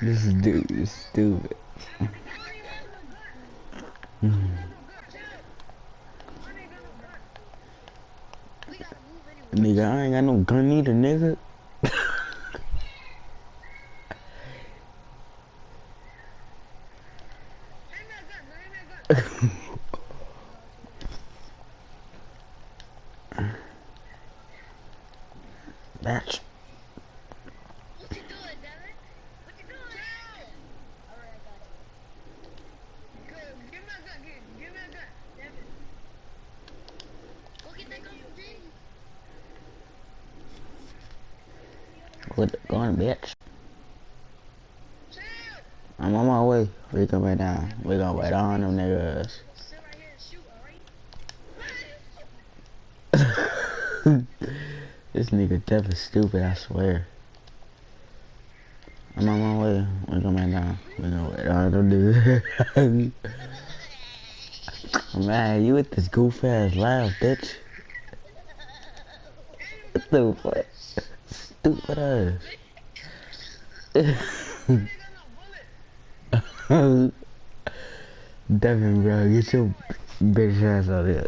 This dude is stupid. Nigga, I ain't got no gun either, nigga. Bitch. What you doing, Devin? What you doing? Alright, I got it. Good. Give me a gun. Give me a gun. Devin. Go get that gun from G. Quit going, bitch. Chill. I'm on my way. We coming down. We gonna wait on them niggas. Sit right here and shoot, alright? This nigga Dev is stupid, I swear. I'm on my way. We coming down. We gonna wait on them niggas. Man, you with this goof ass laugh, bitch. What the fuck? Stupid ass. Devin, bro, get your bitch ass out here.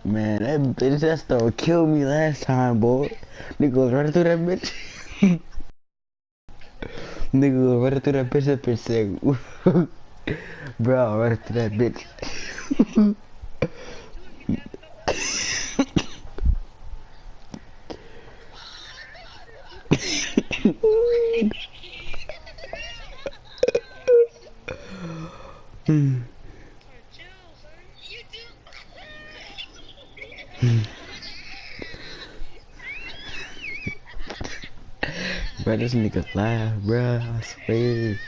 Man, that bitch that store killed me last time, boy. Nigga was running through that bitch. Nigga was running through that bitch. That bitch said, bro, running through that bitch. Bro, this nigga laugh, bro. I swear.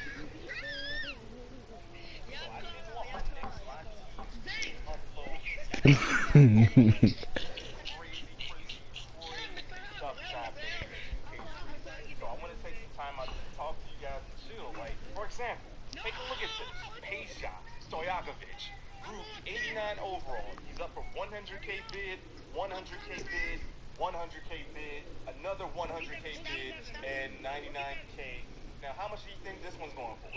Take a look at this. Pesha Stojakovic, group 89 overall. He's up for 100K bid, 100K bid, 100K bid, another 100K bid, and 99K. Now, how much do you think this one's going for?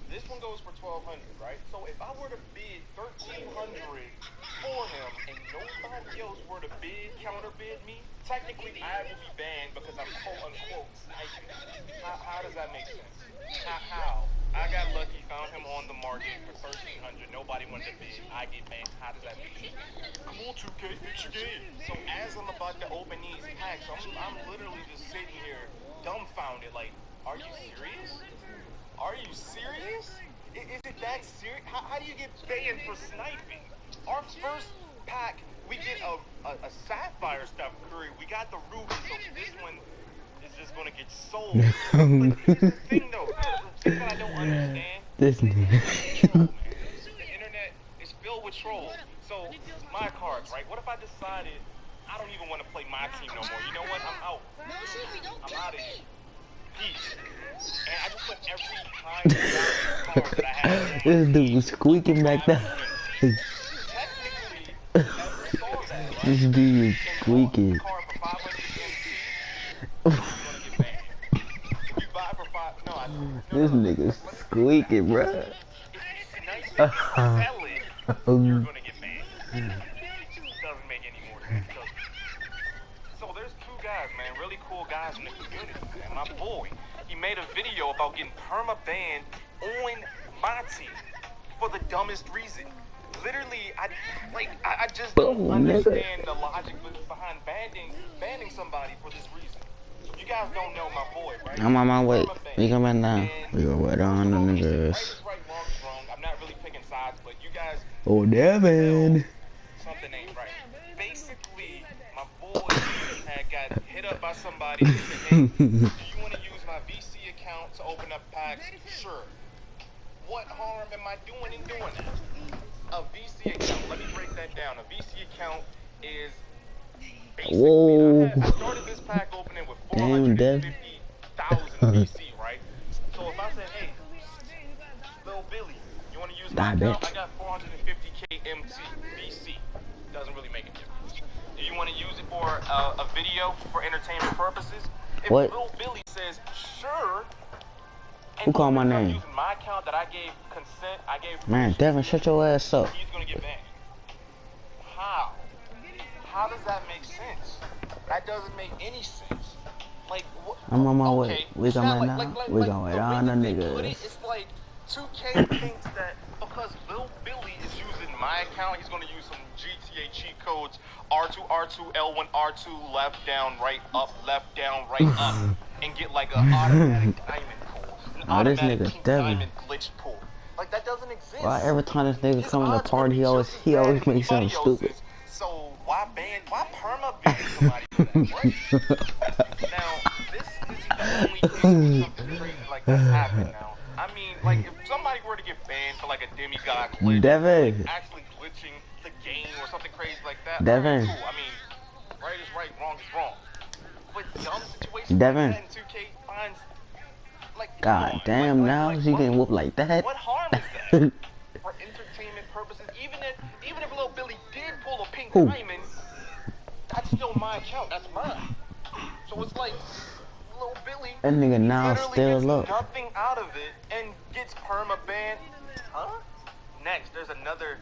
This one goes for 1,200, right? So if I were to bid 1,300 for him and nobody else were to bid, counter bid me, technically I would be banned because I'm quote unquote sniping. How does that make sense? How? I got lucky, found him on the market for 1,300. Nobody wanted to bid. I get banned. How does that make sense? Come on, 2K, it's your game. So as I'm about to open these packs, I'm literally just sitting here dumbfounded. Like, are you serious? Are you serious? Is it that serious? How do you get banned for sniping? Our first pack, we get a Sapphire Steph Curry. We got the Ruby, so this one is just gonna get sold. But here's the thing, though. The thing that I don't understand. This nigga. The internet is filled with trolls. So my cards, right? What if I decided I don't even want to play my team no more? You know what? I'm out. I'm out of here. Peace. And I just put every kind of card that I had. This dude was squeaking back there. This dude is squeaking. This nigga squeaking, bro. You're gonna get banned. Doesn't make any more sense. So there's two guys, man, really cool guys in the community, man. My boy, he made a video about getting perma-banned on my team for the dumbest reason. Literally, I just don't understand the logic behind banning somebody for this reason. You guys don't know my boy, right? I'm on my way. We coming down. We gonna wait on the niggas. I'm not really picking sides, but you guys. Oh, Devin. Something ain't right. Basically, my boy had got hit up by somebody and said, hey, do you want to use my VC account to open up packs? Sure. What harm am I doing in doing that? A VC account, let me break that down. A VC account is basically, I started this pack opening with 450,000 VC, right? my Die, account, bitch. I got 450K MT VC. Doesn't really make a difference. Do you want to use it for a video for entertainment purposes? If What? Lil Billy says sure, and Who called my opens up name? using my account that I gave consent, I gave Man, permission Devin, to, shut your ass up. he's gonna get banned. How? How does that make sense? That doesn't make any sense. Like, I'm on my way. okay, We it's gonna not wait like, now. We gonna wait the way on the that they put it, niggas. it's like 2K thinks that because Lil Billy is using my account, he's gonna use some GTA cheat codes, R2, R2, L1, R2, left, down, right, up, left, down, right, up, and get like an automatic diamond pull, an Oh, this automatic nigga pink Devin. diamond glitch pull. Like, that doesn't exist. Why every time this nigga His come in the odds party, he gonna be always just as bad as makes something anybody stupid. else's. So why perma ban somebody for that? What? Now, this isn't the only case where something crazy like that's happened now. I mean, like, if somebody were to get banned for like a demigod glitch, Devin. like actually glitching the game or something crazy like that, Devin. cool. I mean, right is right, wrong is wrong. But dumb situations Devin. like that in 2K finds, like, God come on, damn, now she getting whooped like that. what harm is that? For entertainment purposes, even if Lil Billy did pull a pink Who? diamond, that's still my account. That's mine. So it's like Lil Billy That nigga now literally still gets up. nothing out of it and gets perma banned. Huh? Next, there's another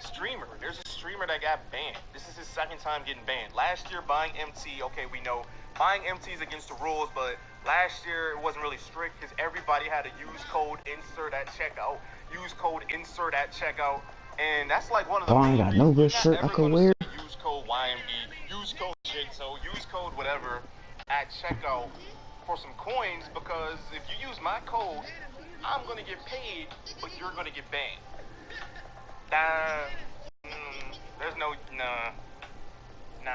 streamer. There's a streamer that got banned. This is his second time getting banned. Last year, buying MT. Okay, we know buying MT is against the rules, but last year it wasn't really strict because everybody had to use code insert at checkout. Use code insert at checkout. And that's like one of the Oh, I ain't got no good reasons shirt you're I not could ever wear. gonna say use code YMB, use code Jigsaw, use code whatever at checkout for some coins, because if you use my code, I'm gonna get paid, but you're gonna get banned. There's no nah,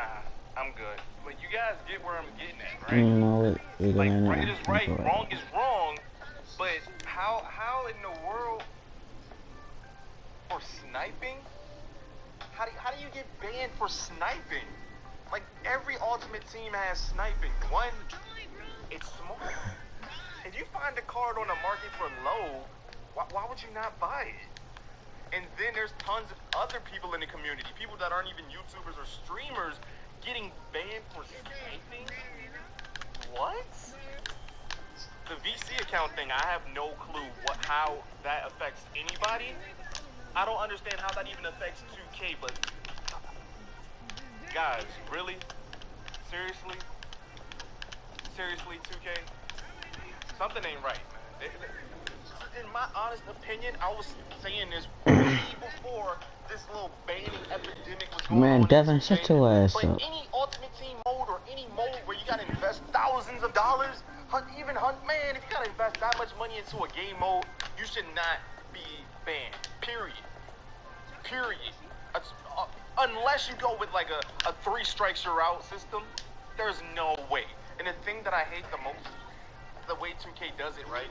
I'm good. But you guys get where I'm getting at, right? No, Like, right is right, wrong is wrong, but how in the world for sniping? How do you get banned for sniping? Like, every Ultimate Team has sniping. One, it's smart. If you find a card on the market for low, why would you not buy it? And then there's tons of other people in the community, people that aren't even YouTubers or streamers, getting banned for sniping? What? The VC account thing, I have no clue how that affects anybody. I don't understand how that even affects 2K, but guys, really? Seriously? Seriously, 2K? Something ain't right, man. In my honest opinion, I was saying this way before this little banning epidemic was going on. Man, Devin, in 2K. shut your ass But up. any Ultimate Team mode or any mode where you gotta invest thousands of dollars, man, if you gotta invest that much money into a game mode, you should not be banned. Period. Unless you go with like a 3 strikes you're out system, there's no way. And the thing that I hate the most, the way 2K does it, right?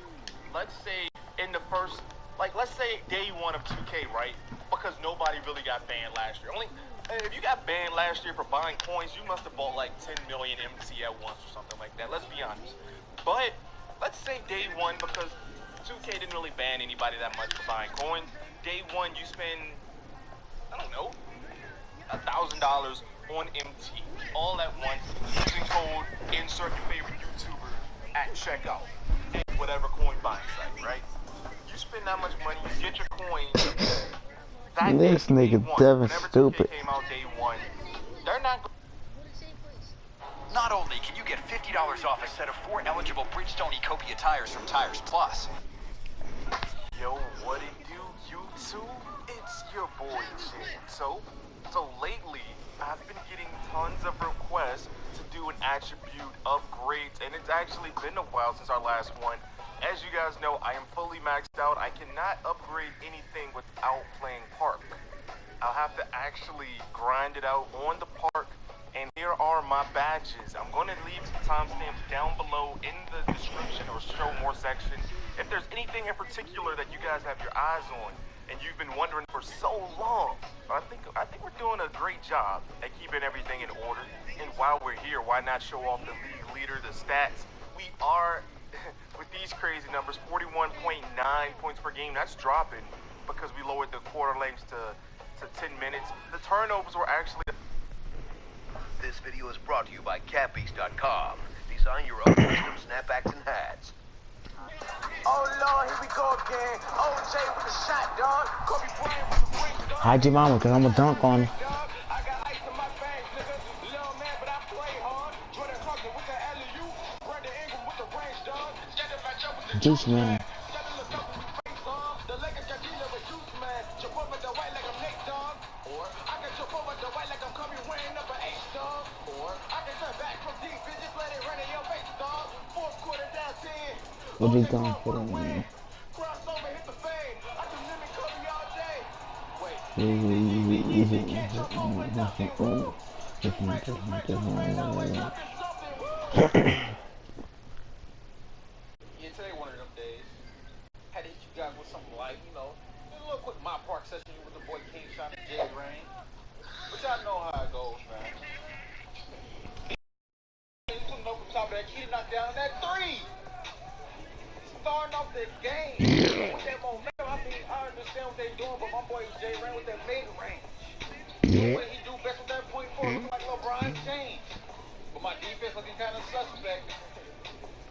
Let's say in the first, like, let's say day 1 of 2K, right? Because nobody really got banned last year. If you got banned last year for buying coins, you must have bought like 10 million MT at once or something like that. Let's be honest. But let's say day 1, because 2K didn't really ban anybody that much for buying coins. Day 1, you spend, I don't know, $1,000 on MT all at once, using code insert your favorite YouTuber at checkout and whatever coin buying site, right? You spend that much money, you get your coins. That This day, nigga day 1, Devin whenever 2K stupid. came out day 1, they're not. Not only can you get $50 off a set of 4 eligible Bridgestone Ecopia tires from Tires Plus. Yo, what it do, YouTube? It's your boy Jig. So lately, I've been getting tons of requests to do an attribute upgrades, and it's actually been a while since our last one. As you guys know, I am fully maxed out. I cannot upgrade anything without playing Park. I'll have to actually grind it out on the Park, and here are my badges. I'm going to leave some timestamps down below in the description or show more section. If there's anything in particular that you guys have your eyes on, and you've been wondering for so long, I think we're doing a great job at keeping everything in order. And while we're here, why not show off the league leader, the stats? We are, with these crazy numbers, 41.9 points per game. That's dropping because we lowered the quarter lengths to 10 minutes. The turnovers were actually. This video is brought to you by catbeast.com. Design your own custom snapbacks and hats. Oh Lord, here we go again. OJ with the shot, dog. Kobe Bryant with the ring, dog. Hide your mama, cause I'm gonna dunk on her. I got ice in my veins, nigga. Little man, but I play hard. Jordan Clarkson with the alley-oop. Brandon Ingram with the range, dog. Standing back up with the Juice man. Standing look up when we face on. The Lakers got Gina with Juice man. Jump over the white like I'm Nate, dog. Or I can jump over the white like I'm Kobe wearing up an H, dog. Or I can turn back from deep and just let it run in your face, dog. Fourth quarter down 10. What you gonna put on me? Crossover hit the fade. I can mimic Kobe all day. Wait. Yeah, today one of them days. Had to hit you guys with something like, you know, a little quick my park session with the boy King Shot and Jay Rain. But y'all know how it goes, man. He's putting up from top of that key to knock down that three. Starting off the game with that momentum. I mean, I understand what they're doing, but my boy Jay Rain with that mid-range. What he do best with that point forward, looking like LeBron James. But my defense looking kind of suspect.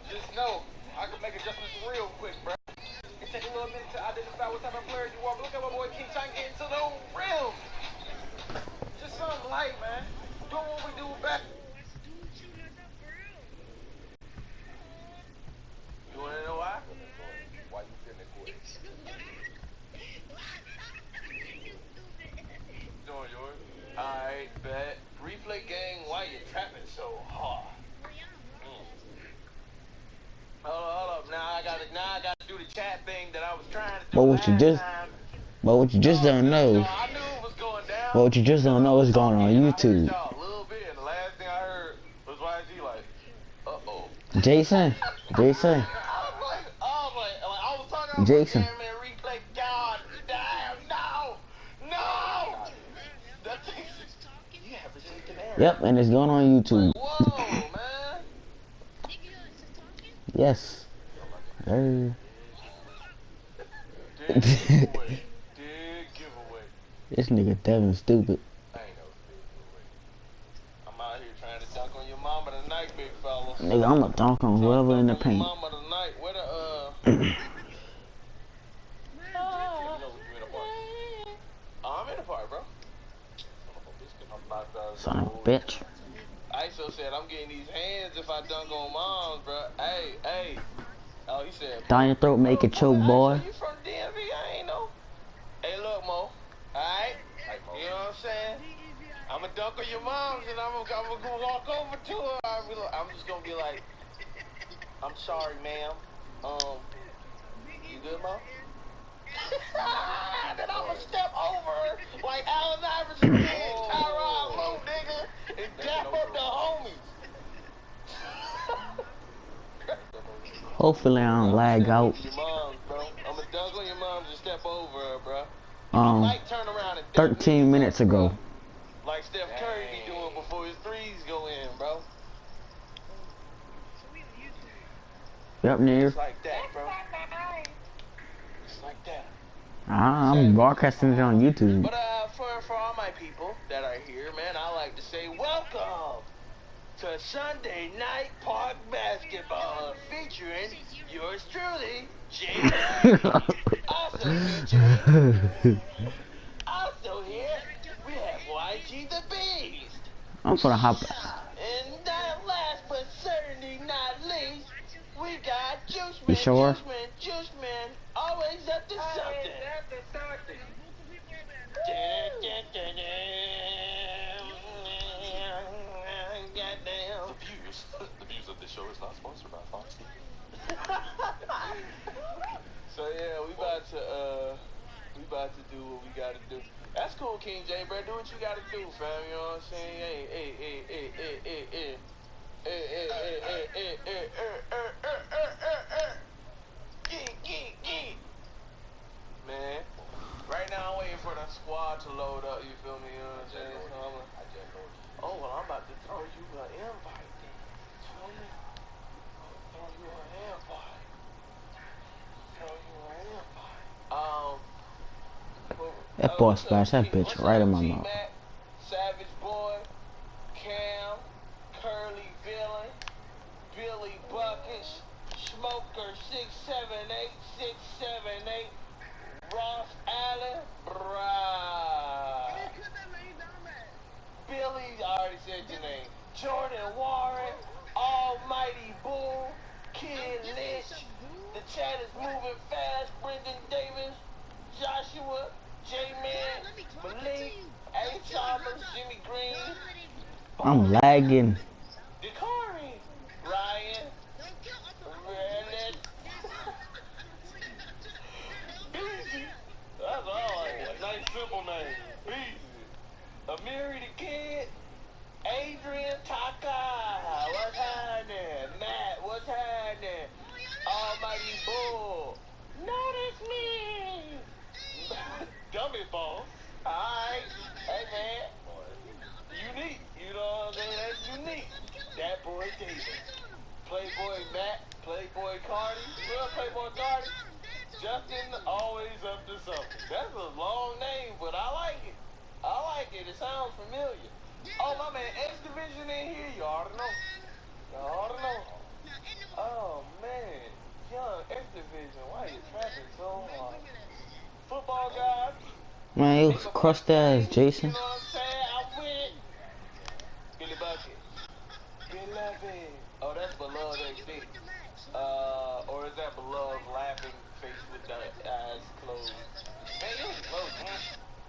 Just know, I can make adjustments real quick, bro. It takes a little minute to identify what type of player you are. But look at my boy King trying to get into the rim. Just something light, man. Doing what we do best. You want to know why? Why you feeling good? Doing yours? Alright, bet. Replay gang, why you trapping so hard? Hold up. Now I gotta do the chat thing that I was trying to do. But what you just don't know. I knew it was going down. But what you just don't know is going on YouTube. A little bit, and the last thing I heard was YG like, uh-oh. Jason. I was like, I was talking Jason. Man, replay, God damn, no. That thing is, you have received an error. Yep, and it's going on YouTube. Whoa, man. Yes. Dig giveaway. This nigga Devin stupid. I ain't no giveaway. I'm out here trying to dunk on your mama tonight, big fella. Nigga, I'ma dunk on whoever in the paint. Mama tonight. Where the I'm in the park, bro. Son of a bitch. ISO said I'm getting these hands if I dunk on moms, bro. Hey. Oh, he said. Down your throat, make it choke, boy. You from DMV? I ain't know. Hey, look, Mo. Alright? You know what I'm saying? I'm gonna dunk on your moms and I'm gonna walk over to her. I'm just gonna be like, I'm sorry, ma'am. You good, Mo? Then I'm gonna step over her like Allen Iverson did, Tyrod Lowe, nigga, and dap up the homies. Hopefully I don't lag out. Your moms, bro. I'm gonna dunk on your moms and step over her, bro. Like turn around and 13 minutes ago. Like Steph Curry be doing before his threes go in, bro. Yep, nigga. It's like that, bro. It's like that. I'm broadcasting it on YouTube. But for all my people that are here, man, I like to say welcome to Sunday Night Park Basketball featuring yours truly, Jay. Also here, we have YG the Beast. I'm gonna hop. And last but certainly not least, we got Juice You Man. sure? Juice Man, always up to something. The views of this show is not sponsored by Fox TV. So yeah, we about to do what we gotta do. That's cool, King J, bro. Do what you gotta do, fam. You know what I'm saying? Man, right now I'm waiting for the squad to load up. You feel me? You know what I'm saying? So oh well, I'm about to throw you an invite. Throw you an invite. That boy smashed that bitch right in my mouth. Savage Boy, Cam, Curly Villain, Billy Buckets, Smoker 678678, Ross Allen, bruh. Billy, I already said your name. Jordan Warren, Almighty Bull, Kid Lynch. The chat is moving fast. Brendan Davis, Joshua, J-Man, Malik, A. Chalmers, Jimmy Green, I'm lagging. Dakari, Ryan, Reddit, Beezy. That's all I got. Nice simple name. Beezy. Amiri the Kid, Adrian Taka. What's happening? Matt, what's happening? Almighty Bull. Notice me. Dummy ball. Alright. Hey man. Unique. You know what I'm saying? That's unique. That boy Davis. Playboy Matt. Playboy Cardi. Well, Playboy Cardi. Justin always up to something. That's a long name, but I like it. I like it. It sounds familiar. Oh, my man. X Division in here. You ought to know. You ought to know. Oh, man. Young X Division. Why you trapping so hard? Football guys. Man, it was crushed ass, Jason. You know what I'm saying? I'm with Billy Bucket. Beloved. Oh, that's Beloved HD. Or is that Beloved laughing face with the eyes closed? Man, you was close, man.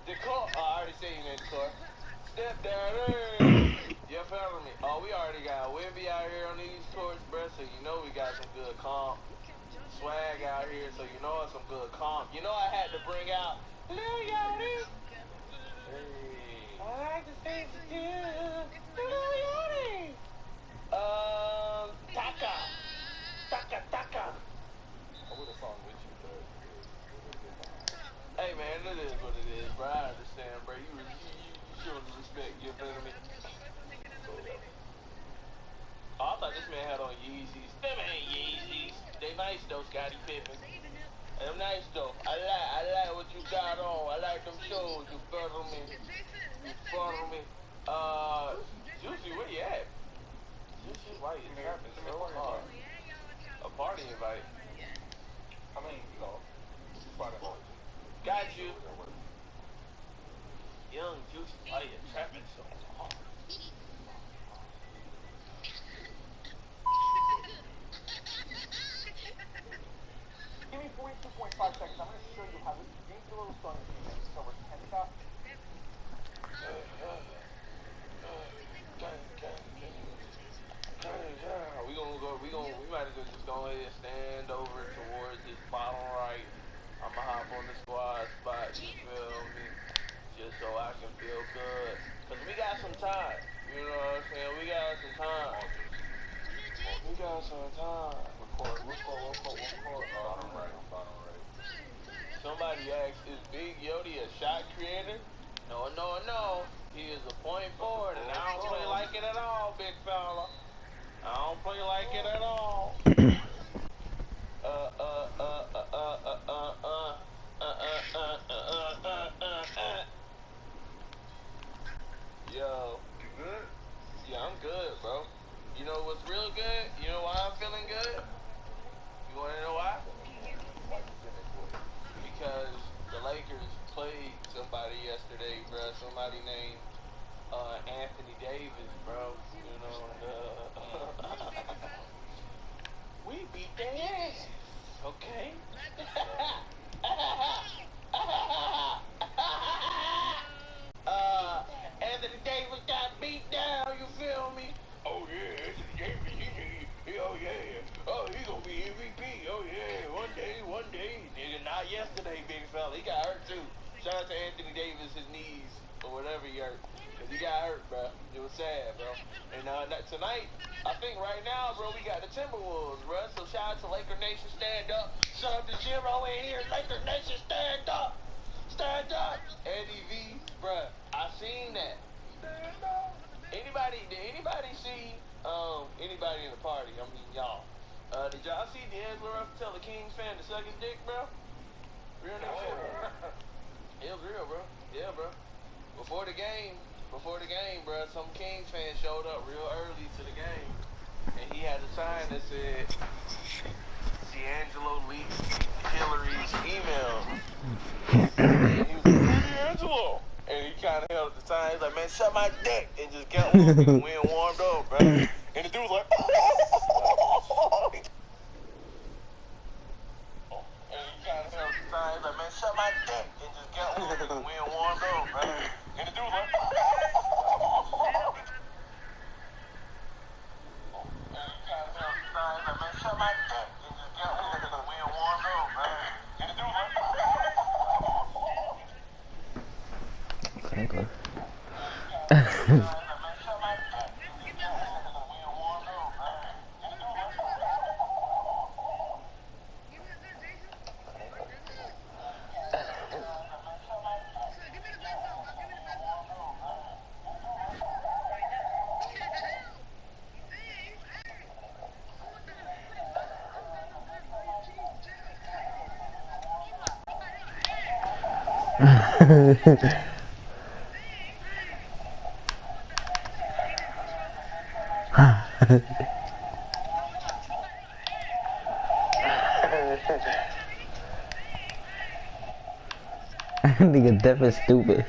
Decor. Oh, I already said your name, Decor. Step down there. You feel me? Oh, we already got Wimby out here on these tours, bruh, so you know we got some good comp. Swag out here, so you know it's some good comp. You know I had to bring out Lil Yachty. Hey. I like to say to you, Lil Yachty. Taka. Taka. I would have sung with you, but hey man, it is what it is, bro. I understand, bro. You show the respect, you feel me? Oh, I thought this man had on Yeezys. Them ain't Yeezys. They nice though, Scottie Pippen. Them nice though. I like what you got on. I like them shoes. You feel me? You feel me? Juicy, where you at? Juicy, why you trapping so hard? A party invite. I mean, you know, got you. Young Juicy, why you trapping so hard? Give me 42.5 seconds. I'm going to show you how this dinky little son is over Penta. We might as well just go ahead and stand over towards this bottom right. I'ma hop on the squad spot, you feel me? Just so I can feel good. Cause we got some time, you know what I'm saying? We got some time. Somebody asked, is Big Yodi a shot creator? No. He is a point forward, and I don't play like it at all, big fella. I don't play like it at all. Yo, you good? Yeah, I'm good, bro. You know what's real good? You know why I'm feeling good? You wanna know why? Because the Lakers played somebody yesterday, bro. Somebody named Anthony Davis, bro. You know, we beat their ass. Okay. Anthony Davis got beat down. You feel me? Oh yeah, Anthony Davis. Oh yeah. Oh, he gonna be MVP. Oh yeah. One day. Nigga, not yesterday, big fella. He got hurt too. Shout out to Anthony Davis, his knees or whatever he hurt. Cause he got hurt, bro. It was sad, bro. And tonight, I think right now, bro, we got the Timberwolves, bro. So shout out to Laker Nation, stand up. Shout out to Zero in here. Laker Nation, stand up. Stand up. Eddie V, bro. I seen that. Stand up. Did anybody see anybody in the party? I mean, y'all. Did y'all see D'Angelo Russell tell the Kings fan to suck his dick, bro? Real nigga. It was real, bro. Yeah, bro. Before the game, bro, some Kings fan showed up real early to the game, and he had a sign that said, "D'Angelo leaked Hillary's email." And he was like, "D'Angelo," and he kind of held up the sign. He's like, "Man, suck my dick," and just kept walking. We ain't warmed up, bro. And the dude was like, and he kind of held up the sign. He's like, "Man, suck my dick," and just kept walking. We ain't warmed up, bro. And the dude was like, Franco. Nigga deaf is stupid.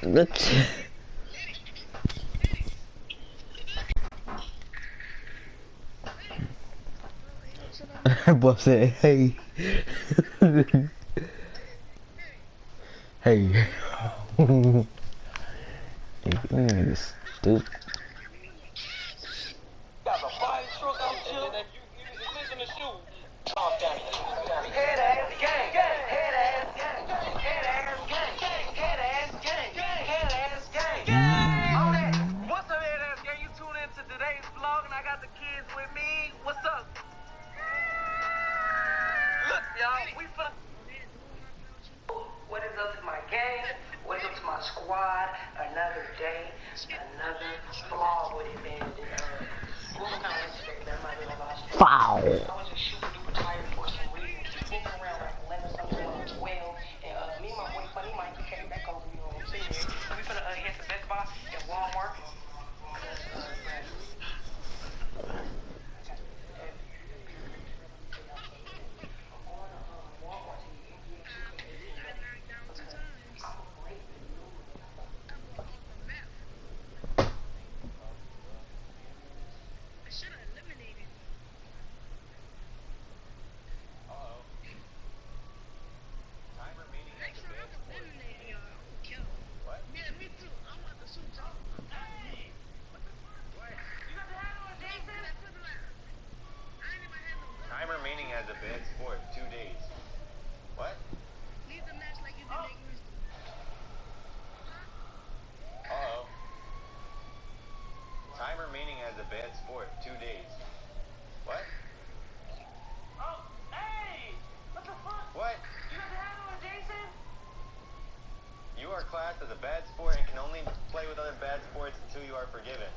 Let's. Boss said, hey. Hey. Nigga stupid. got a fire truck out here. And then you listen to shoot. Head ass gang, head ass gang, head ass gang, head ass gang, head ass gang. On that. What's up, head ass gang? You tune into today's vlog, and I got the kids with me. What's up? Look, y'all, we finna. What is up to my gang? What is up to my squad? Another day, another vlog with it, man. What kind of Instagram that might be on my Foul. I was just super duper tired for some reason. Walking around like 11 something, 12, and me and my boy Funny Mike, he came back over, you know what I'm saying? We finna hit the Best Buy at Walmart. Timer meaning as a bad sport, 2 days. What? Uh-oh. Timer meaning as a bad sport, 2 days. What? Oh, hey! What the fuck? What? You got the handle with Jason? You are classed as a bad sport and can only play with other bad sports until you are forgiven.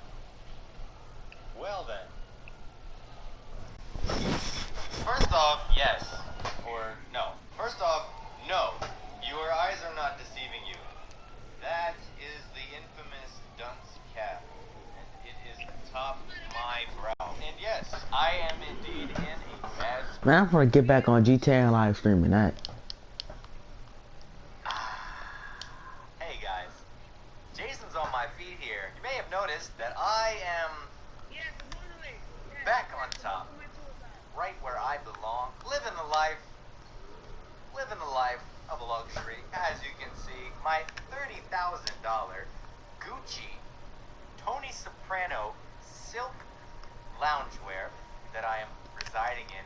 Well then. First off, yes. Or no. First off, no. Your eyes are not deceiving you. That is the infamous dunce cap. And it is atop my brow. And yes, I am indeed in a bad sport. Man, I'm gonna get back on GTA and live streaming that. Hey guys. Jason's on my feet here. You may have noticed that I am back on top. Right where I belong, living the life of luxury. As you can see, my $30,000 Gucci Tony Soprano silk loungewear that I am residing in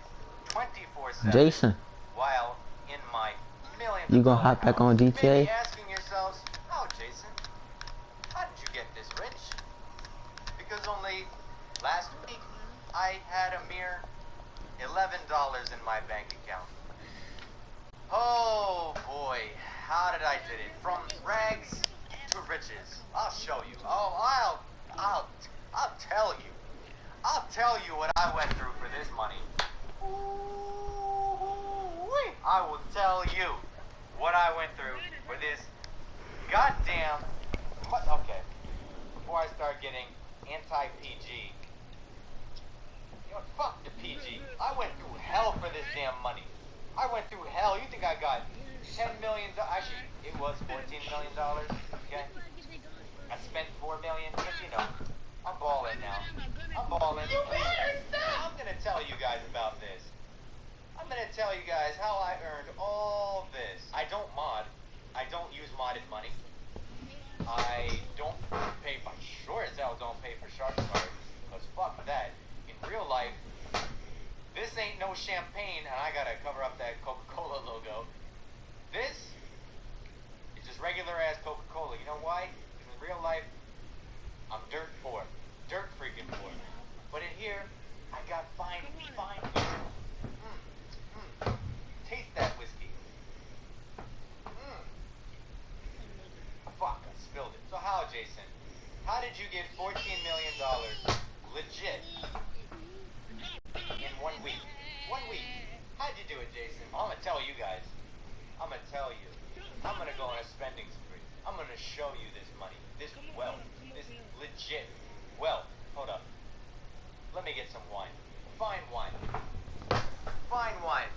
24/7. Jason, While in my million. you gonna hop back on You may GTA? be asking yourselves, "Oh, Jason, how did you get this rich?" Because only last week I had a mere $11 in my bank account. Oh boy, how did I did it? From rags to riches. I'll show you. Oh, I'll tell you. I'll tell you what I went through for this money. Ooh-wee. I will tell you what I went through for this goddamn. What? Okay. Before I start getting anti-PG. You know what? Fuck the PG. I went through hell for this damn money. I went through hell. You think I got $10 million? Actually, it was $14 million. Okay. I spent $4 million. But you know, I'm balling now. I'm balling. I'm gonna tell you guys about this. I'm gonna tell you guys how I earned all this. I don't mod. I don't use modded money. I don't pay for, sure as hell don't pay for shark cards. Cause fuck that. In real life, this ain't no champagne and I gotta cover up that Coca-Cola logo. This is just regular ass Coca-Cola. You know why? Because in real life, I'm dirt poor. Dirt freaking poor. But in here, I got fine whiskey. Taste that whiskey. Fuck, I spilled it. So how, Jason? How did you get $14 million legit in 1 week? 1 week. How'd you do it, Jason? I'm gonna tell you guys. I'm gonna tell you. I'm gonna go on a spending spree. I'm gonna show you this money, this wealth, this legit wealth. Hold up. Let me get some wine. Fine wine. Fine wine.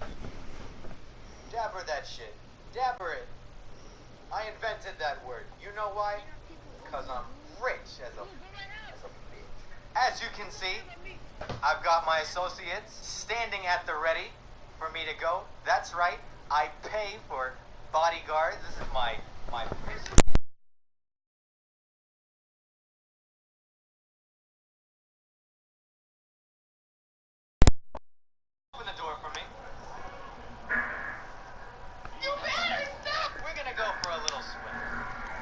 Dabber that shit. Dabber it. I invented that word. You know why? Because I'm rich as a bitch. As you can see, I've got my associates standing at the ready for me to go. That's right. I pay for bodyguards. This is my open the door for me. You better stop! We're gonna go for a little swim.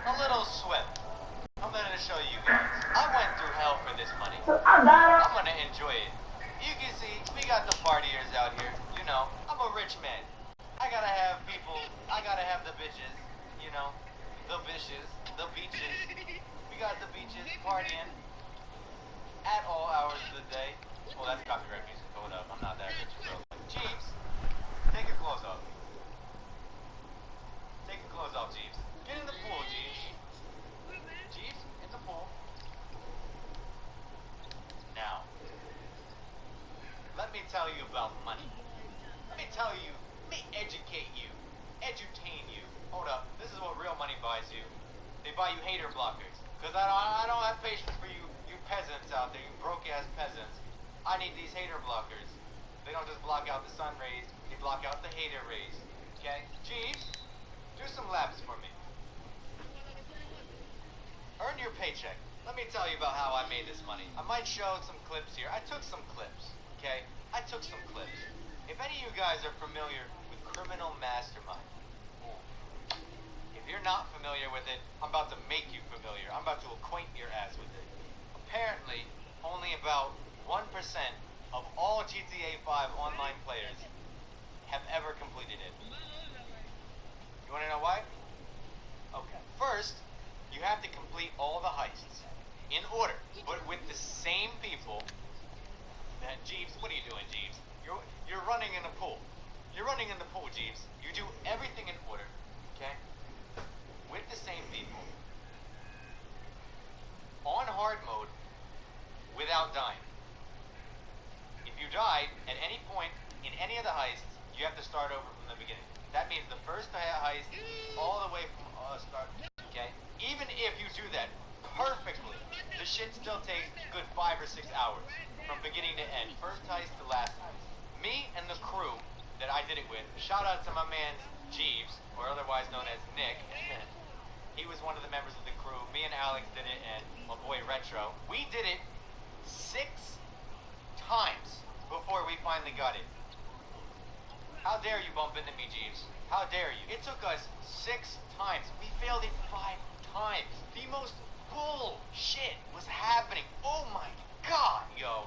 A little swim. I'm gonna show you guys. I went through hell for this money. I'm gonna enjoy it. You can see, we got the partiers out here. You know, I'm a rich man. I gotta have people, I gotta have the bitches, you know, the bitches, the beaches. We got the beaches partying at all hours of the day. Well, that's copyright music. Hold up, I'm not that rich, bro. Jeeves, take your clothes off. Take your clothes off, Jeeves. Get in the pool, Jeeves. Jeeves, in the pool. Now, let me tell you about money. Let me tell you, let me educate you, edutain you. Hold up, this is what real money buys you. They buy you hater blockers. Because I don't have patience for you peasants out there, you broke-ass peasants. I need these hater blockers. They don't just block out the sun rays, they block out the hater rays. Okay? Jeeves, do some laps for me. Earn your paycheck. Let me tell you about how I made this money. I might show some clips here. I took some clips, okay? I took some clips. If any of you guys are familiar with Criminal Mastermind, if you're not familiar with it, I'm about to make you familiar. I'm about to acquaint your ass with it. Apparently, only about 1% of all GTA 5 online players have ever completed it. You want to know why? Okay. First, you have to complete all the heists in order, but with the same people. That Jeeves, what are you doing, Jeeves? You're running in a pool. You're running in the pool, Jeeves. You do everything in order, okay? With the same people. On hard mode, without dying. If you die at any point in any of the heists, you have to start over from the beginning. That means the first heist all the way from start, okay? Even if you do that perfectly, the shit still takes a good 5 or 6 hours from beginning to end. First heist to last heist. Me and the crew that I did it with, shout out to my man Jeeves, or otherwise known as Nick. He was one of the members of the crew. Me and Alex did it, and my boy Retro. We did it 6 times before we finally got it. How dare you bump into me, Jeeves? How dare you? It took us 6 times. We failed it 5 times. The most bullshit was happening. Oh my god, yo.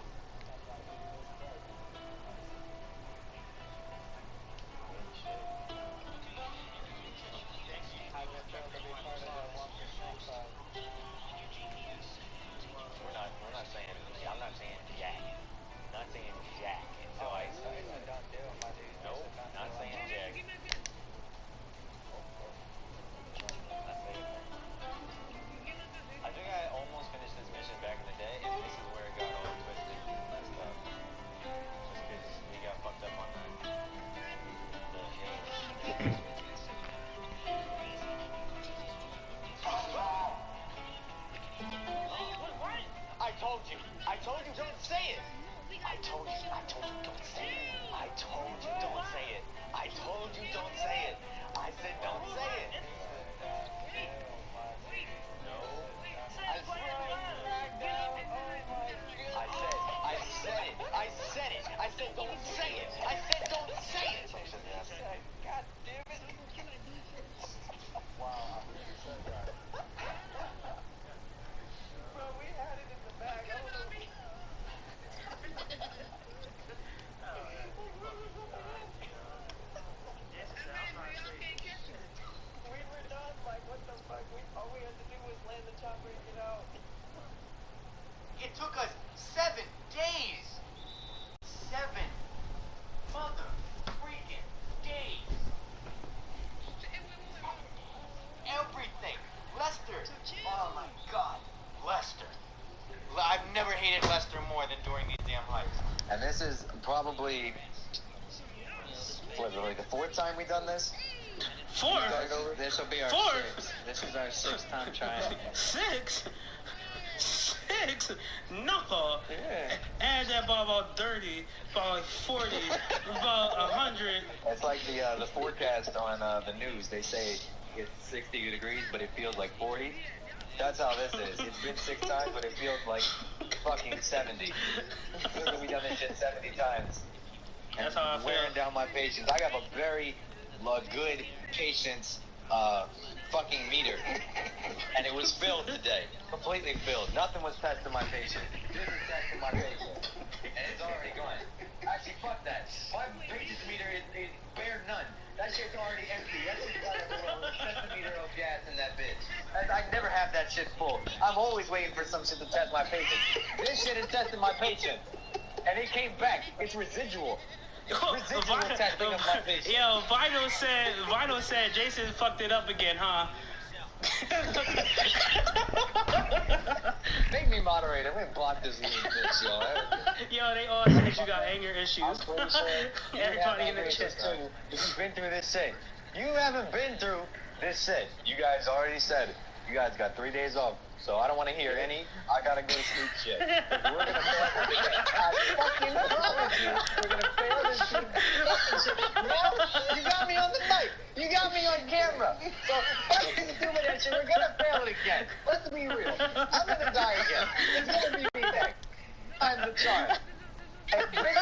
this is probably like the fourth time we've done this. Four? This will be our Four? sixth. This is our sixth time trying. Six? Six? No. Yeah. Add that about 30, about 40, about 100. It's like the forecast on the news. They say it's 60 degrees, but it feels like 40. That's how this is. It's been 6 times, but it feels like fucking 70. It feels like we've done this shit 70 times. And That's how I wearing feel. down my patience. I have a very good patience fucking meter. And it was filled today. Completely filled. Nothing was testing my patience. This is testing my patience. And it's already gone. Actually, fuck that. My patience meter is bare none. That shit's already empty. That shit's got a centimeter of gas in that bitch. I never have that shit full. I'm always waiting for some shit to test my patience. This shit is testing my patience. And it came back. It's residual. Residual testing of my patience. Yo, Vinyl said Jason fucked it up again, huh? Make me moderator. I'm gonna block this little bitch, yo. Yo, they all think you got anger issues. I'm pretty sure you Everybody have in the anger chat. issues too. If you've been through this shit. You haven't been through this shit. You guys already said it. You guys got 3 days off. So I don't want to hear any I gotta go to sleep shit. We're gonna fail this again. I fucking promise you. We're gonna fail this shit. Now, you got me on the mic. You got me on camera. So fucking doing that shit. We're gonna fail it again. Let's be real. I'm gonna die again. It's gonna be me next. I'm the charge. And big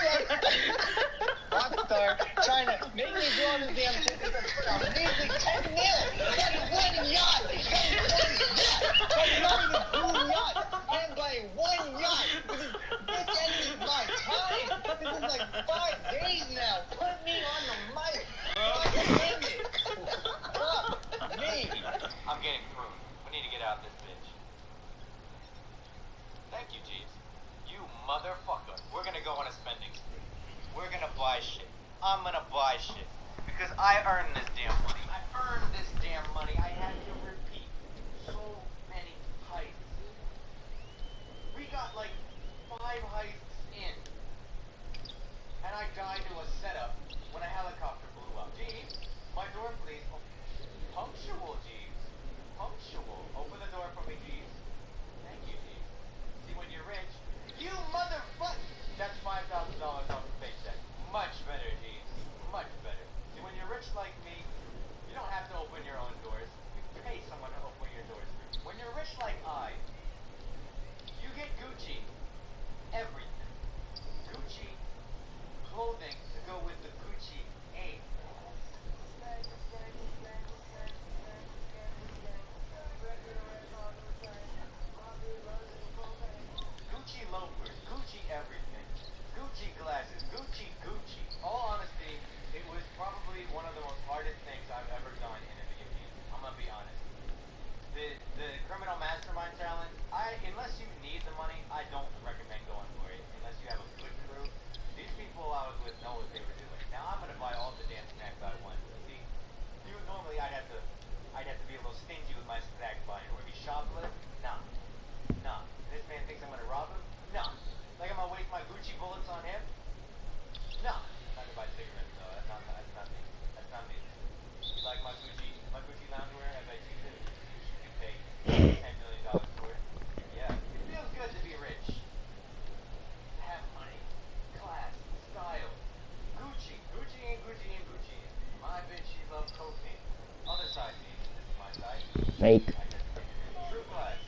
Rockstar trying to make me do all this damn shit because I'm measly 10 mil. That is one yacht. That is one yacht. That's not even 2 yachts. I'm buying 1 yacht. This ended my time. This is like 5 days now. Put me on the mic. God damn it. Fuck me. I'm getting pruned. We need to get out of this bitch. Thank you, Jeeves. You motherfucker. We're gonna go on a spending spree. We're gonna buy shit. I'm gonna buy shit. Because I earned this damn money. I earned this damn money. I had to repeat so many heists. We got like 5 heists in. And I died to a setup when a helicopter blew up. Jeeves, my door please. Oh, punctual, Jeeves. Punctual. Open the door for me, Jeeves. Thank you, Jeeves. See, when you're rich, you motherfucker! That's $5,000 off the paycheck. Much better, Jeeves. Much better. See, when you're rich like me, you don't have to open your own doors. You pay someone to open your doors for you. When you're rich like I, you get Gucci. Everything. Gucci clothing to go with the Gucci A. Gucci loafers, Gucci everything, Gucci glasses, Gucci. All honesty, it was probably one of the most hardest things I've ever done in a video game. I'm gonna be honest. The criminal mastermind challenge, unless you need the money, I don't recommend going for it. Unless you have a good crew. These people I was with know what they were doing. Now I'm gonna buy all the damn snacks I want. See, normally I'd have to be a little stingy with my snack buying. Or be shoplift? Nah. This man thinks I'm gonna rob him? Nah. Like I'm gonna waste my Gucci bullets on him? Nah. Not to buy cigarettes though. That's not me. That's not me. You like my Gucci loungewear? I bet you could. You could pay $10 million for it. Yeah. It feels good to be rich. Have money, class, style. Gucci. My bitch, she loves cocaine. Other side, Jeeves. This is my side. Fake. True class.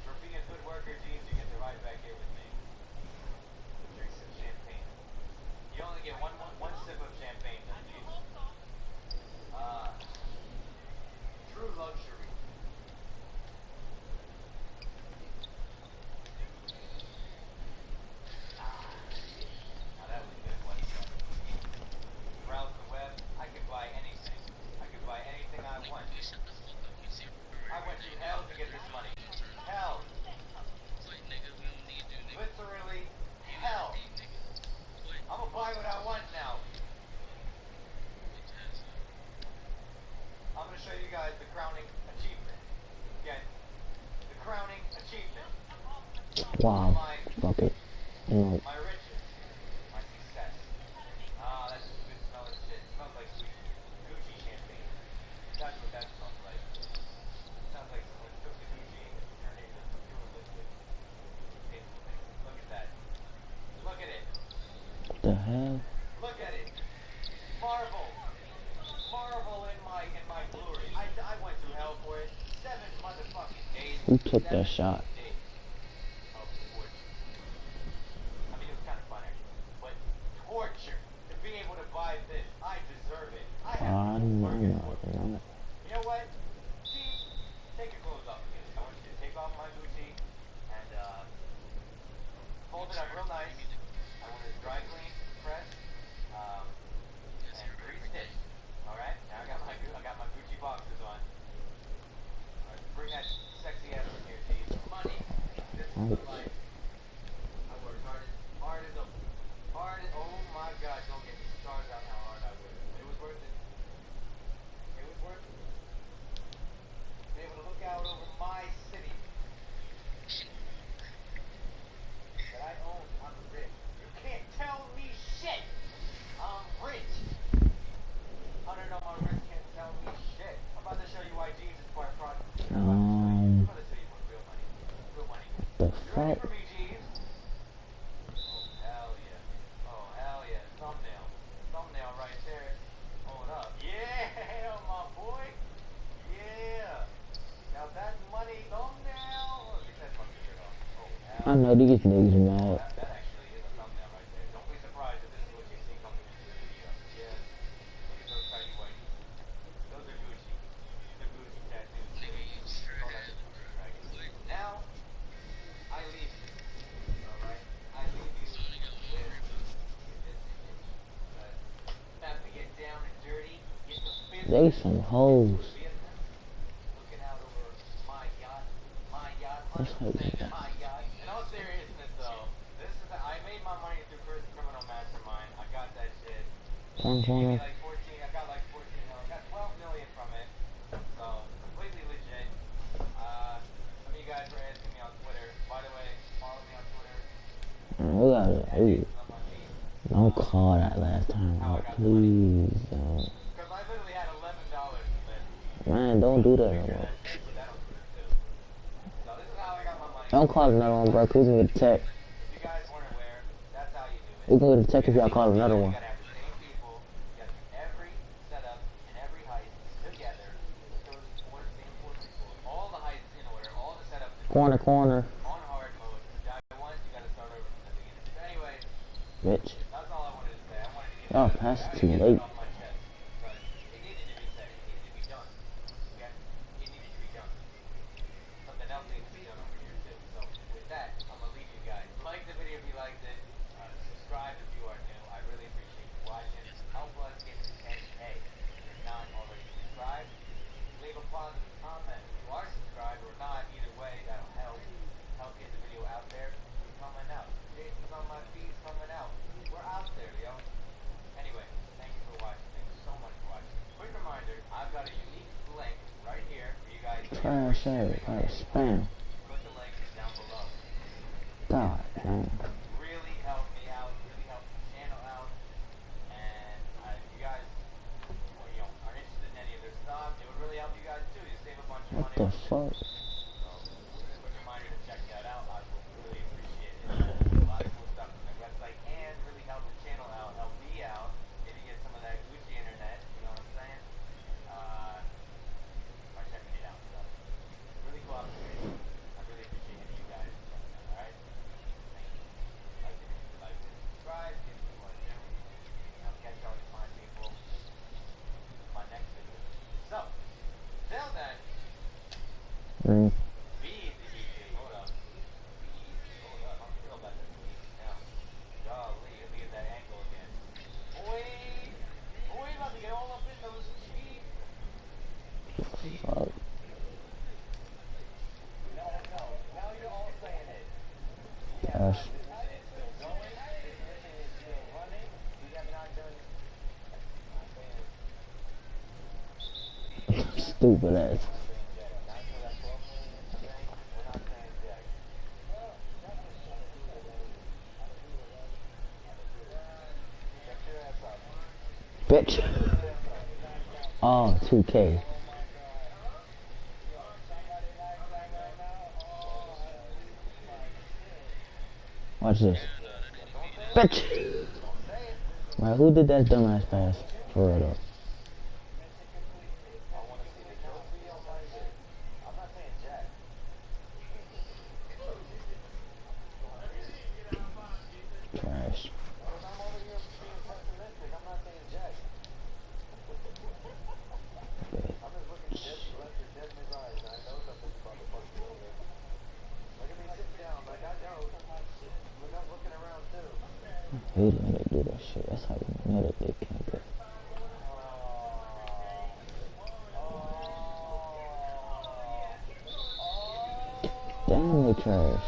For being a good worker, Jeeves, you get to ride back here with me. Drink some champagne. You only get one sip of champagne, though, Jeeves. True luxury. Now that was good, wasn't it? Browse the web, I could buy anything. I could buy anything I want. I went through hell to get this money. Hell. Literally hell. I'm gonna buy what I want now. I'm gonna show you guys the crowning achievement. Again, the crowning achievement. Wow. Fuck it. No. My riches. like in my glory. I went through hell for it. 7 motherfucking days. Who took 7 that shot? days of torture. I mean, it was kind of fun actually, but torture to be able to buy this. I deserve it. I have to work for it. You know what? Steve, take your clothes off again. I want you to take off my Gucci and fold it up real nice. I want it dry clean, press, and pre-stitched. All right. Now I got my Gucci boxers on. All right, bring that sexy ass in here, Steve. Money. This is the life. I worked hard as oh my God, don't get me started on how hard I worked. It was worth it. It was worth it. Be able to look out over my city that I own. I'm rich. You can't tell me shit. I'm rich. $100 on my wrist can't tell me shit. I'm about to show you why jeans is part of product. I'm about to show you what real money. Real money. The You ready fuck? for me, Jeeves? Oh hell yeah. Oh hell yeah. Thumbnail. Thumbnail right there. Hold up. Yeah, my boy. Yeah. Now that money thumbnail. Get that fucking shit off. Oh hell. I know these niggas mad. That actually is a thumbnail right there. Don't be surprised if this is what you see coming into the video. Yes. Look at those tiny whites. Those are Gucci. These are Gucci tattoos. Oh, that's a Gucci dragon. Now, I leave you. Alright? I leave you with this image. Have to get down and dirty. Get the business. They some hoes. Looking out over my yacht. My yacht. That's how you 100% do that. my yacht. In all seriousness though, I made my money through First Criminal Mastermind. I got that shit. One They gave me corner. like 14, I got like 14 million. I got 12 million from it. So, completely legit. Some of you guys were asking me on Twitter. By the way, follow me on Twitter. We gotta, ooh, don't call that last time out, please. Because I literally had $11 to spend. Man, don't do that no more. So this is how I got my money. Don't call another one, bro, 'cause we can get a text. If you guys weren't aware, that's how you do it. We can get a text if y'all call another You one. gotta have the same people. You gotta do every setup and every heist together. Those same four people. All the heists in order, all the setups in Corner, corner. on hard mode. Die once, you gotta start over from the beginning. But anyway, Bitch. that's all I wanted to say. I wanted to get Oh, that that's I wanted too to get late. that off my chest. Because it needed to be said. It needed to be done. Okay? It needed to be done. Something else needs to be done over here too. So with that, I'm gonna leave you guys. Like the video if you liked it. Subscribe if you are new. I really appreciate you watching. Help us get to 10K. If you're not already subscribed, leave a positive comment. If you are subscribed or not, either way, that'll help. Help get the video out there. We're coming out. Jason's on my feed, coming out. We're out there, yo. Anyway, thank you for watching. Thank you so much for watching. Quick reminder, I've got a unique link right here for you guys. Trash ass, like spam. Click the link down below. God, man. Really help me out, really help the channel out. And if you guys are interested in any of their stuff, it would really help you guys too. You save a bunch of What money. the fuck? So, quick reminder to check that out. I will really appreciate it. A lot of cool stuff on the website and really help the channel out, help me out. Maybe get some of that Gucci internet, you know what I'm saying? By checking it out. So, really cool opportunity. I really appreciate any of you guys checking out, alright? Thank you. Like it if you like it. Subscribe if you are new. And I'll catch y'all fine people in my next video. So, till then, Mm. be the DJ. Hold up. Hold up. I'm real about that beat now. Golly, let me get that angle again. Boy, about to get all up in those cheeks. Fuck. Now you're all saying it. Gosh. This is still going. This mission is still running. We have not done. Stupid ass. Bitch. Oh, 2K. Watch this. Bitch! Man, who did that dumbass pass? For real though. He let it do that shit. That's how you know that they can't get. Damn, they trash.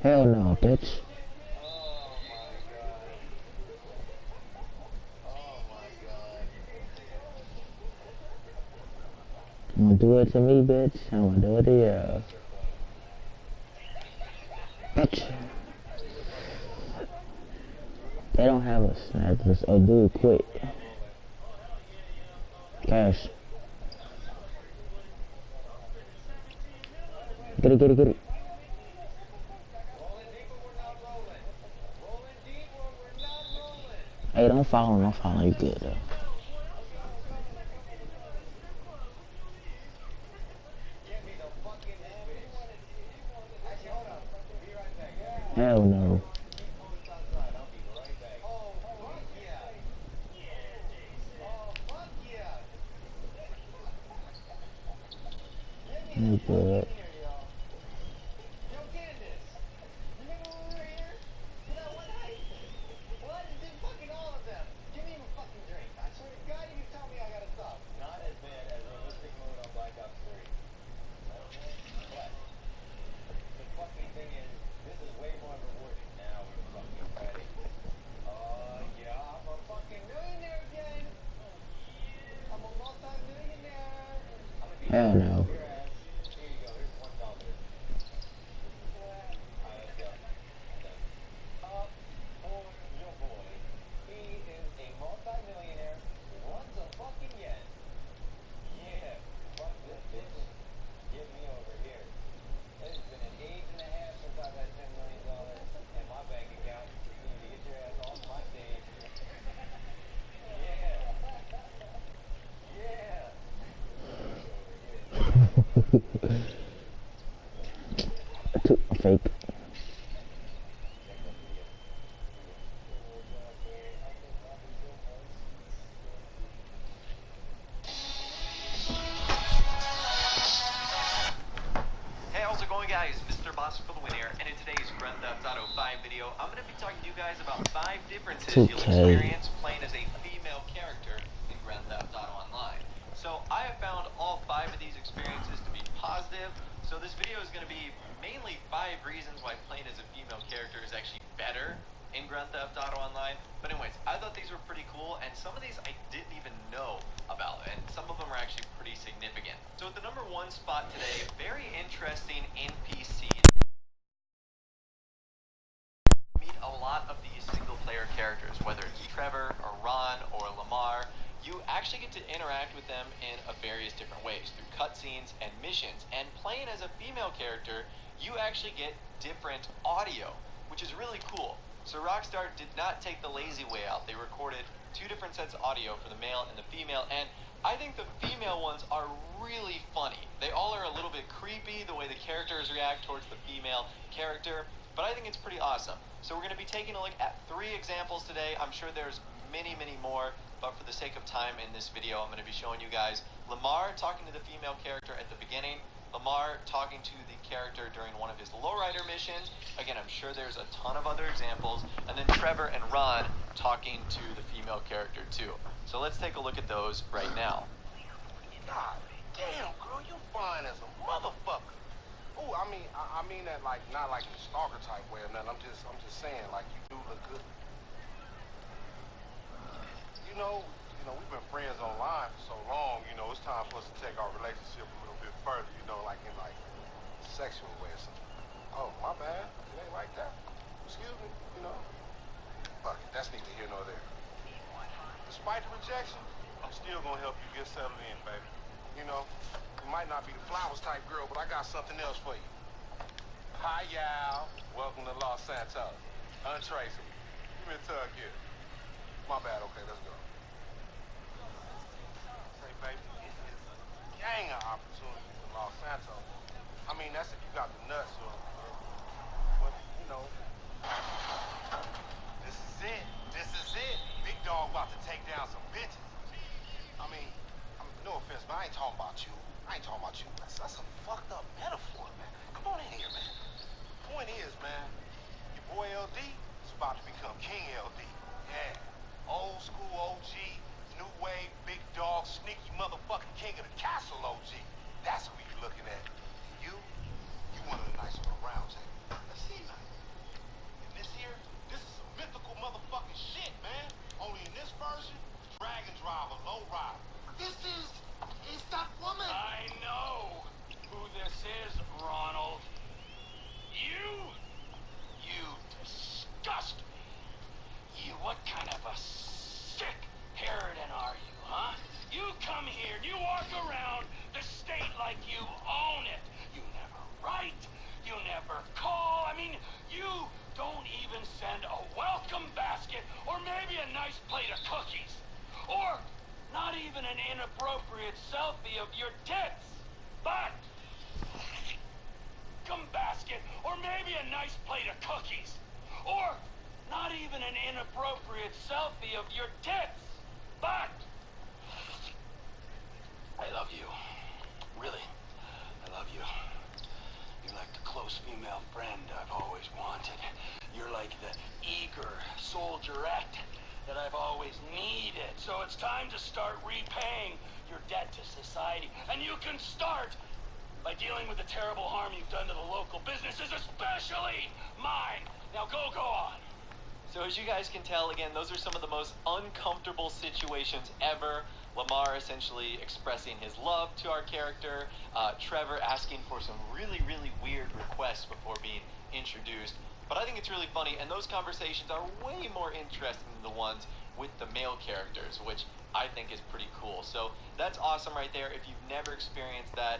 Hell no, bitch. You wanna do it to me, bitch? I'm gonna do it to you. Bitch. They don't have a snap. Oh, dude, quit. Cash. Get it, get it, get it. Hey, don't follow him, you good though. Hell no. You good. Hell no. Fake. Hey, how's it going, guys? Mr. Boss for the win here, and in today's Grand Theft Auto 5 video, I'm going to be talking to you guys about 5 differences you'll experience playing as a female character in Grand Theft Auto Online. So I have found all 5 of these experiences to be positive, so this video is going to be mainly 5 reasons why playing as a female character is actually better in Grand Theft Auto Online. But anyways, I thought these were pretty cool, and some of these I didn't even know about, and some of them are actually pretty significant. So at the number 1 spot today, very interesting NPC. Meet a lot of these single-player characters, whether it's Trevor or Ron or Lamar. You actually get to interact with them in various different ways through cutscenes and missions. And playing as a female character, you actually get different audio, which is really cool. So Rockstar did not take the lazy way out. They recorded 2 different sets of audio for the male and the female, and I think the female ones are really funny. They all are a little bit creepy, the way the characters react towards the female character, but I think it's pretty awesome. So we're going to be taking a look at 3 examples today. I'm sure there's many, many more, but for the sake of time in this video, I'm going to be showing you guys Lamar talking to the female character at the beginning, Lamar talking to the character during one of his lowrider missions. Again, I'm sure there's a ton of other examples. And then Trevor and Ron talking to the female character too. So let's take a look at those right now. God damn, girl, you fine as a motherfucker. Oh, I mean that like not like in a stalker type way or nothing. I'm just saying like you do look good. You know, we've been friends online for so long. You know, it's time for us to take our relationship a little bit further. You know, like in like a sexual way or something. Oh, my bad. It ain't like that. Excuse me. You know. Fuck it. That's neither here nor there. Despite the rejection, I'm still gonna help you get settled in, baby. You know, you might not be the flowers type girl, but I got something else for you. Hi, y'all. Welcome to Los Santos. Untraceable. Give me a tug here. My bad. Okay, let's go. Say, baby, it's a gang of opportunities in Los Santos. I mean, that's if you got the nuts or what, you know. This is it. This is it. Big dog about to take down some bitches. I mean, no offense, but I ain't talking about you. I ain't talking about you. That's a fucked up metaphor, man. Come on in here, man. Point is, man, your boy LD is about to become King LD. Yeah. Old school OG, new wave, big dog, sneaky motherfucking king of the castle OG. That's who you looking at. You one of the nice one around, Jay. Let's see, man. And this here, this is some mythical motherfucking shit, man. Only in this version, Dragon Driver, low rider. This is that woman. I know who this is, Ronald. You disgust me. You, what kind of a sick harridan are you, huh? You come here, you walk around the state like you own it. You never write, you never call. I mean, you don't even send a welcome basket or maybe a nice plate of cookies. Or not even an inappropriate selfie of your tits. But welcome basket or maybe a nice plate of cookies. Or not even an inappropriate selfie of your tits. But I love you. Really, I love you. You're like the close female friend I've always wanted. You're like the eager soldierette that I've always needed. So it's time to start repaying your debt to society. And you can start by dealing with the terrible harm you've done to the local businesses, especially mine. Now go on. So as you guys can tell, again, those are some of the most uncomfortable situations ever. Lamar essentially expressing his love to our character, Trevor asking for some really, really weird requests before being introduced. But I think it's really funny, and those conversations are way more interesting than the ones with the male characters, which I think is pretty cool. So that's awesome right there. If you've never experienced that,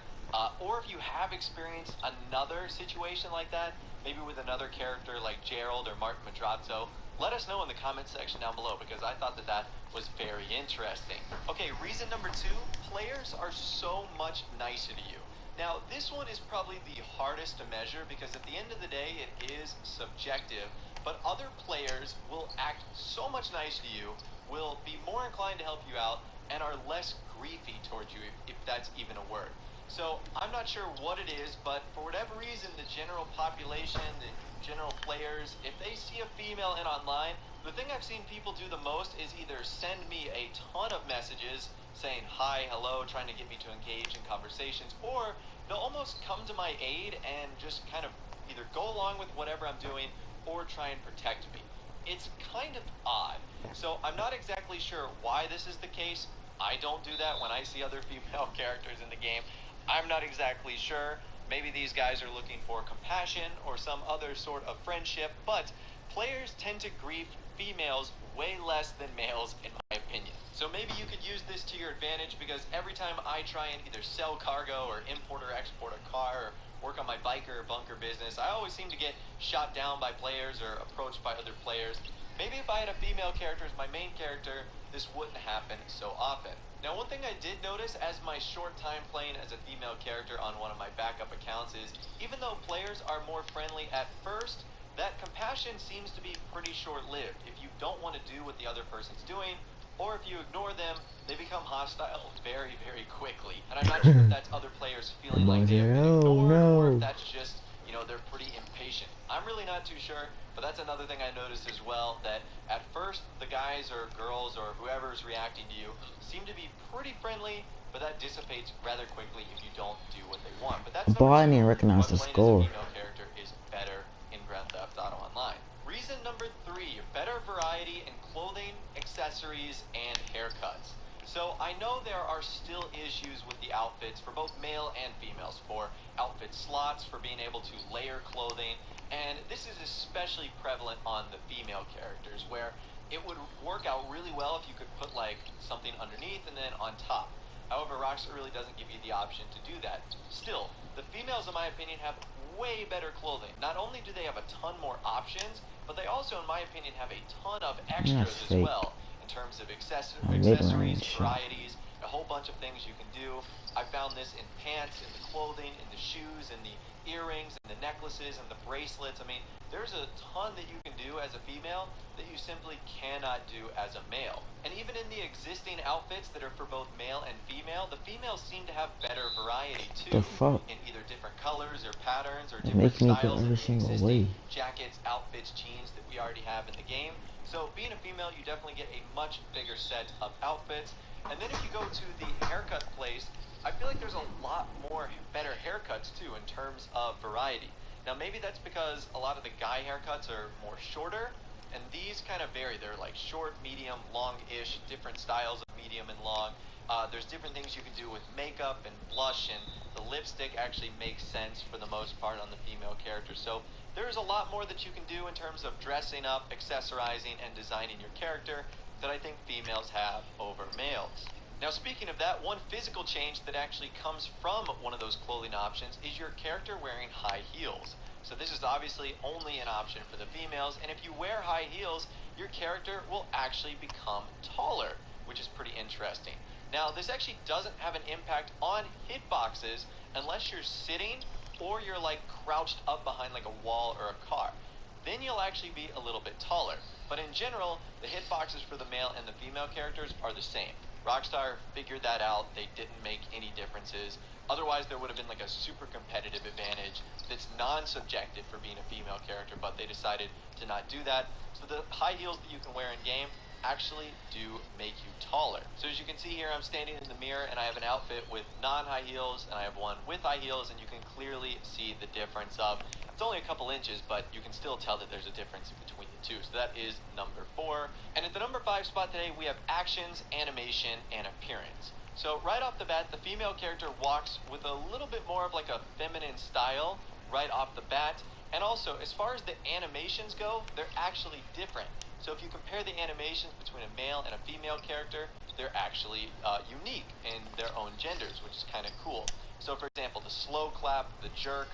or if you have experienced another situation like that, maybe with another character like Gerald or Martin Madrazo, let us know in the comment section down below, because I thought that was very interesting. Okay, reason number 2, players are so much nicer to you. Now, this one is probably the hardest to measure because at the end of the day, it is subjective, but other players will act so much nicer to you, will be more inclined to help you out, and are less griefy towards you, if that's even a word. So, I'm not sure what it is, but for whatever reason, the general population, the general players, if they see a female in online, the thing I've seen people do the most is either send me a ton of messages saying hi, hello, trying to get me to engage in conversations, or they'll almost come to my aid and just kind of either go along with whatever I'm doing or try and protect me. It's kind of odd. So I'm not exactly sure why this is the case. I don't do that when I see other female characters in the game. I'm not exactly sure. Maybe these guys are looking for compassion or some other sort of friendship, but players tend to grief females way less than males, in my opinion. So maybe you could use this to your advantage, because every time I try and either sell cargo or import or export a car or work on my biker or bunker business, I always seem to get shot down by players or approached by other players. Maybe if I had a female character as my main character, this wouldn't happen so often. Now, one thing I did notice as my short time playing as a female character on one of my backup accounts is, even though players are more friendly at first, that compassion seems to be pretty short-lived. If you don't want to do what the other person's doing, or if you ignore them, they become hostile very, very quickly. And I'm not sure if that's other players feeling like they've been ignored, or if that's just, you know, they're pretty impatient. I'm really not too sure, but that's another thing I noticed as well, that at first the guys or girls or whoever's reacting to you seem to be pretty friendly, but that dissipates rather quickly if you don't do what they want. But that's Boy, I didn't recognize the score. Playing as a female character is better in Grand Theft Auto Online. Reason number 3, better variety in clothing, accessories, and haircuts. So I know there are still issues with the outfits for both male and females, for outfit slots, for being able to layer clothing, and this is especially prevalent on the female characters, where it would work out really well if you could put like something underneath and then on top. However, Rockstar really doesn't give you the option to do that. Still, the females, in my opinion, have way better clothing. Not only do they have a ton more options, but they also, in my opinion, have a ton of extras as well, in terms of accessories, varieties, a whole bunch of things you can do. I found this in pants, in the clothing, in the shoes, in the earrings, in the necklaces, and the bracelets. I mean, there's a ton that you can do as a female that you simply cannot do as a male. And even in the existing outfits that are for both male and female, the females seem to have better variety too. The fuck? In either different colors or patterns or different styles in the existing jackets, outfits, jeans that we already have in the game. So being a female, you definitely get a much bigger set of outfits. And then if you go to the haircut place, I feel like there's a lot more better haircuts too in terms of variety. Now maybe that's because a lot of the guy haircuts are more shorter, and these kind of vary. They're like short, medium, long-ish, different styles of medium and long. There's different things you can do with makeup and blush, and the lipstick actually makes sense for the most part on the female character. So there's a lot more that you can do in terms of dressing up, accessorizing, and designing your character that I think females have over males. Now, speaking of that, one physical change that actually comes from one of those clothing options is your character wearing high heels. So this is obviously only an option for the females, and if you wear high heels, your character will actually become taller, which is pretty interesting. Now, this actually doesn't have an impact on hitboxes unless you're sitting or you're like crouched up behind like a wall or a car. Then you'll actually be a little bit taller. But in general, the hitboxes for the male and the female characters are the same. Rockstar figured that out. They didn't make any differences. Otherwise, there would have been like a super competitive advantage that's non-subjective for being a female character, but they decided to not do that. So the high heels that you can wear in game actually do make you taller. So as you can see here, I'm standing in the mirror and I have an outfit with non-high heels and I have one with high heels, and you can clearly see the difference of, it's only a couple inches, but you can still tell that there's a difference between the two. So that is number 4. And at the number 5 spot today, we have actions, animation, and appearance. So right off the bat, the female character walks with a little bit more of like a feminine style right off the bat. And also, as far as the animations go, they're actually different. So if you compare the animations between a male and a female character, they're actually unique in their own genders, which is kind of cool. So for example, the slow clap, the jerk,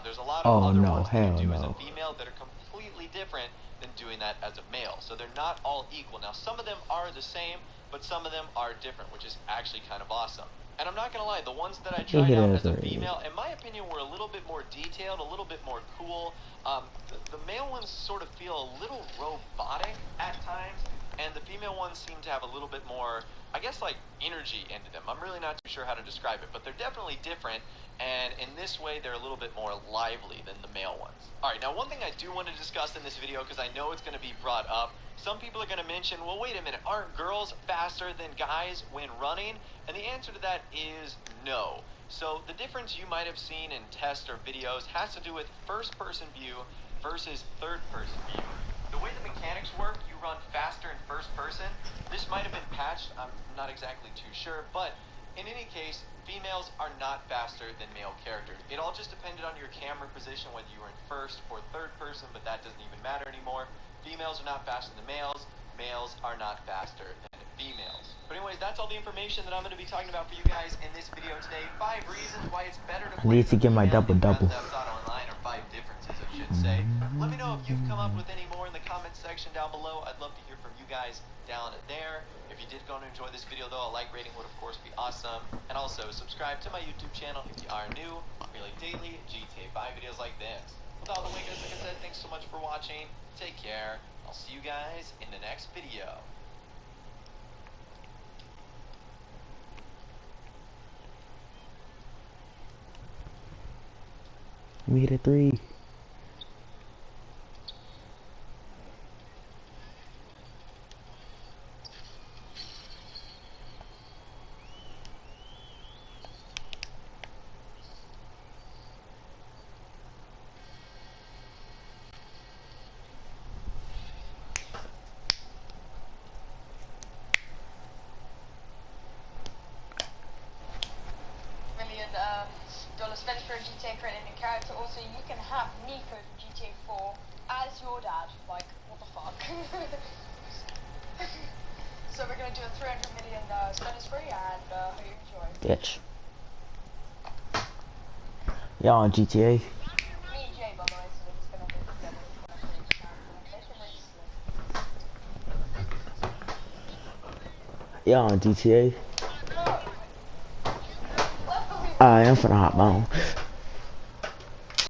there's a lot of other ones that you do as a female that are completely different than doing that as a male. So they're not all equal. Now, some of them are the same, but some of them are different, which is actually kind of awesome. And I'm not going to lie, the ones that I tried out as a female, in my opinion, were a little bit more detailed, a little bit more cool. The male ones sort of feel a little robotic at times, and the female ones seem to have a little bit more, I guess, like energy into them. I'm really not too sure how to describe it, but they're definitely different, and in this way, they're a little bit more lively than the male ones. All right, now one thing I do want to discuss in this video, because I know it's going to be brought up, some people are going to mention, well, wait a minute, aren't girls faster than guys when running? And the answer to that is no. So the difference you might have seen in tests or videos has to do with first-person view versus third-person view. The way the mechanics work, you run faster in first person. This might have been patched, I'm not exactly too sure, but in any case, females are not faster than male characters. It all just depended on your camera position, whether you were in first or third person, but that doesn't even matter anymore. Females are not faster than males. males are not faster than females. But anyways, that's all the information that I'm going to be talking about for you guys in this video today. 5 reasons why it's better to I need to get my double-double. Grand Theft Auto Online, or 5 differences, I should say. Let me know if you've come up with any more in the comment section down below. I'd love to hear from you guys down there. If you did go and enjoy this video though, a like rating would of course be awesome. And also subscribe to my YouTube channel if you are new. We like daily GTA 5 videos like this. With all the way, guys, like I said, thanks so much for watching. Take care. I'll see you guys in the next video. Let me hit a 3. $1 spent for a GTA creating a character. Also, you can have Nico from GTA 4 as your dad. Like, what the fuck? So we're gonna do a 300 million spend spree, and hope you enjoy. Bitch. Y'all on GTA. Me and Jay, by the way, so we're just gonna do it together. Y'all on GTA. Alright, I'm finna hop on.